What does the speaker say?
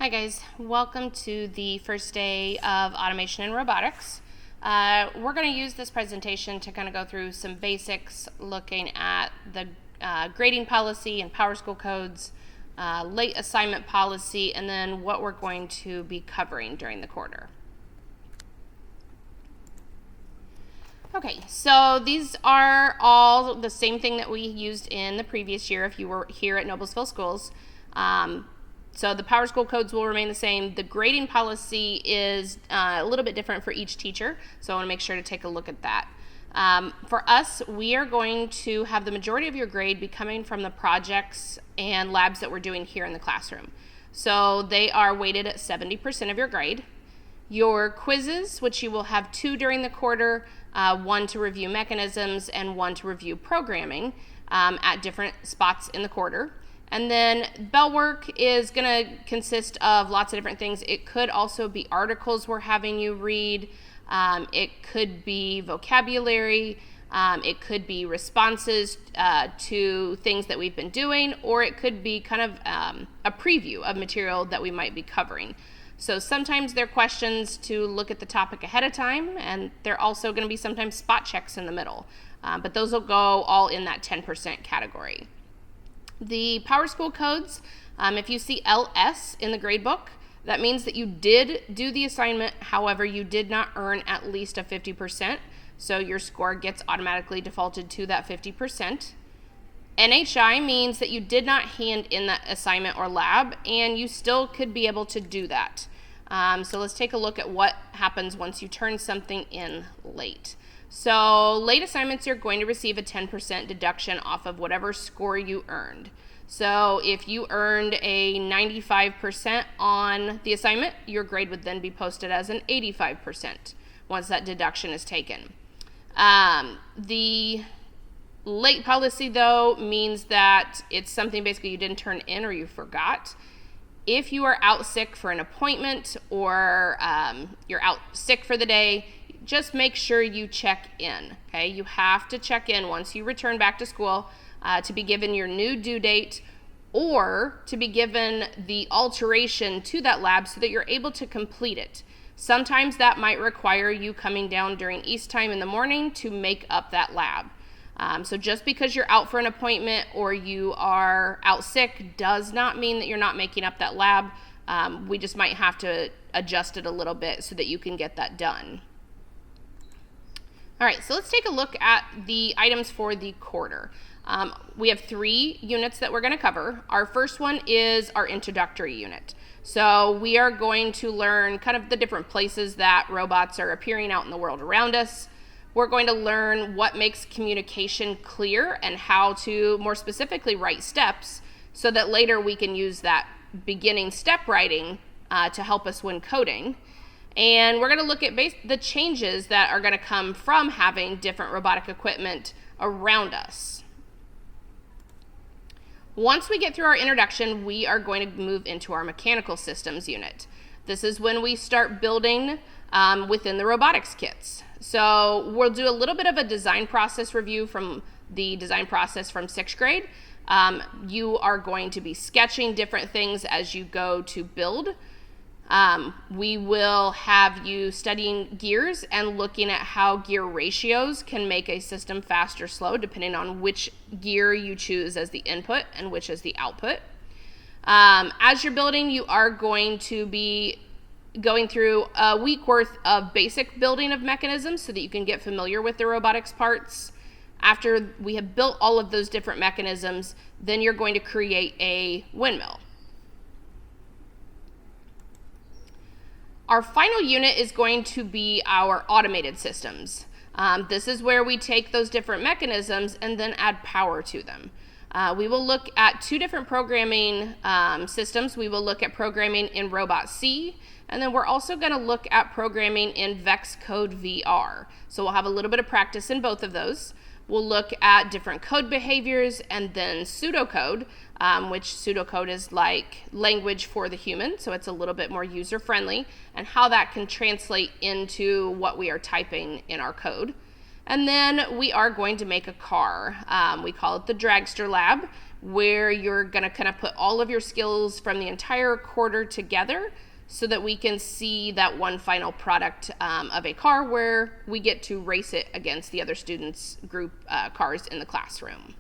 Hi guys, welcome to the first day of automation and robotics. We're going to use this presentation to kind of go through some basics, looking at the grading policy and PowerSchool codes, late assignment policy, and then what we're going to be covering during the quarter. Okay, so these are all the same thing that we used in the previous year if you were here at Noblesville Schools. So the PowerSchool codes will remain the same. The grading policy is a little bit different for each teacher, so I want to make sure to take a look at that. For us, we are going to have the majority of your grade be coming from the projects and labs that we're doing here in the classroom. So they are weighted at 70% of your grade. Your quizzes, which you will have 2 during the quarter, 1 to review mechanisms and 1 to review programming at different spots in the quarter. And then bell work is going to consist of lots of different things. It could also be articles we're having you read. It could be vocabulary. It could be responses to things that we've been doing, or it could be kind of a preview of material that we might be covering. So sometimes they're questions to look at the topic ahead of time, and they're also going to be sometimes spot checks in the middle. But those will go all in that 10% category. The PowerSchool codes, if you see LS in the gradebook, that means that you did do the assignment, however, you did not earn at least a 50%, so your score gets automatically defaulted to that 50%. NHI means that you did not hand in that assignment or lab, and you still could be able to do that. So let's take a look at what happens once you turn something in late. So late assignments, you're going to receive a 10% deduction off of whatever score you earned. So if you earned a 95% on the assignment, your grade would then be posted as an 85% once that deduction is taken. The late policy, though, means that it's something basically you didn't turn in or you forgot. If you are out sick for an appointment or you're out sick for the day, just make sure you check in, okay? You have to check in once you return back to school to be given your new due date or to be given the alteration to that lab so that you're able to complete it. Sometimes that might require you coming down during East time in the morning to make up that lab. So just because you're out for an appointment or you are out sick does not mean that you're not making up that lab. We just might have to adjust it a little bit so that you can get that done. All right, so let's take a look at the items for the quarter. We have 3 units that we're going to cover. Our first one is our introductory unit. So we are going to learn kind of the different places that robots are appearing out in the world around us. We're going to learn what makes communication clear and how to more specifically write steps so that later we can use that beginning step writing to help us when coding. And we're going to look at the changes that are going to come from having different robotic equipment around us. Once we get through our introduction, we are going to move into our mechanical systems unit. This is when we start building within the robotics kits. So we'll do a little bit of a design process review from the design process from 6th grade. You are going to be sketching different things as you go to build. We will have you studying gears and looking at how gear ratios can make a system fast or slow depending on which gear you choose as the input and which is the output. As you're building, you are going to be going through a week worth of basic building of mechanisms so that you can get familiar with the robotics parts. After we have built all of those different mechanisms, then you're going to create a windmill. Our final unit is going to be our automated systems. This is where we take those different mechanisms and then add power to them. We will look at 2 different programming systems. We will look at programming in Robot C, and then we're also going to look at programming in VEX Code VR. So we'll have a little bit of practice in both of those. We'll look at different code behaviors and then pseudocode, which pseudocode is like language for the human, so it's a little bit more user-friendly, and how that can translate into what we are typing in our code. And then we are going to make a car. We call it the Dragster Lab. where you're going to kind of put all of your skills from the entire quarter together so that we can see that one final product of a car where we get to race it against the other students' group cars in the classroom.